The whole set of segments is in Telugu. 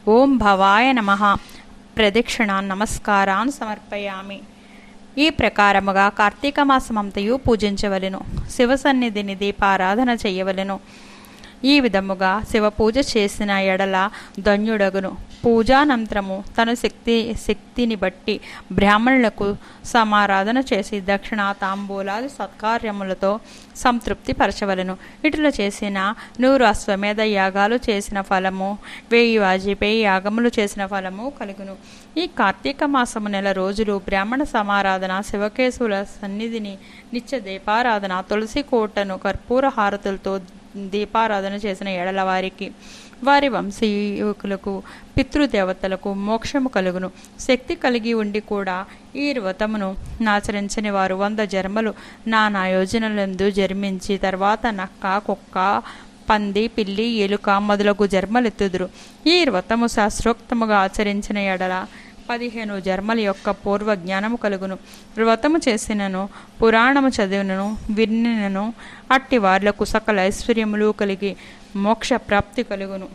ఓం భవాయ నమః ప్రదక్షిణాన్ నమస్కారాన్ సమర్పయామి. ఈ ప్రకారముగా కార్తీక మాసమంతయు పూజించవలెను. శివసన్నిధిని దీపారాధన చెయ్యవలెను. ఈ విధముగా శివ పూజ చేసిన ఎడల ధన్యుడగును. పూజానంతరము తన శక్తిని బట్టి బ్రాహ్మణులకు సమారాధన చేసి దక్షిణ తాంబూలాది సత్కార్యములతో సంతృప్తి పరచవలను. ఇటులో చేసిన 100 అశ్వమేధ యాగాలు చేసిన ఫలము, 1000 వాజపేయి యాగములు చేసిన ఫలము కలుగును. ఈ కార్తీక మాసము నెల రోజులు బ్రాహ్మణ సమారాధన, శివకేశవుల సన్నిధిని నిత్య దీపారాధన, తులసి కోటను కర్పూర హారతులతో దీపారాధన చేసిన ఎడల వారి వంశీయుకులకు, పితృదేవతలకు మోక్షము కలుగును. శక్తి కలిగి ఉండి కూడా ఈ వ్రతమును ఆచరించని వారు 100 జన్మలు నానా యోజనలందు జన్మించి తర్వాత నక్క, కుక్క, పంది, పిల్లి, ఎలుక మొదలగు జన్మలెత్తుదురు. ఈ వ్రతము శాస్త్రోక్తముగా ఆచరించిన ఎడల 15 జన్మల యొక్క పూర్వ జ్ఞానము కలుగును. వ్రతము చేసినను, పురాణము చదివినను, విన్నను అట్టి వార్లకు సకల ఐశ్వర్యములు కలిగి మోక్ష ప్రాప్తి కలుగును.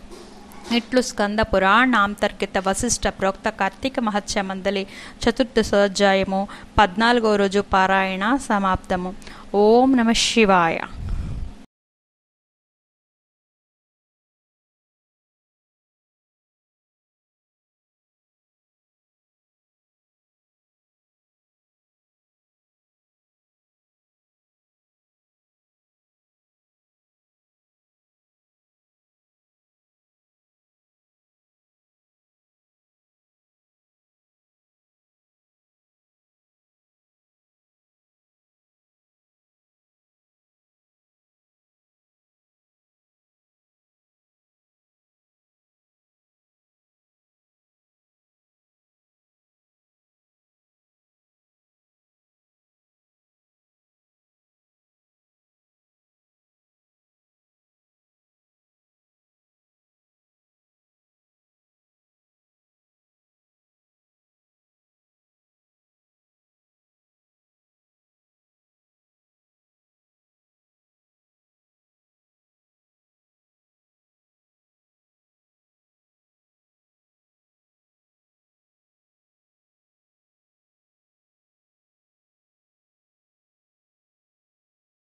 ఇట్లు స్కంద పురాణాంతర్గత వశిష్ఠ ప్రోక్త కార్తీక మహత్య మందలి 4వ అధ్యాయము 14వ రోజు పారాయణ సమాప్తము. ఓం నమః శివాయ.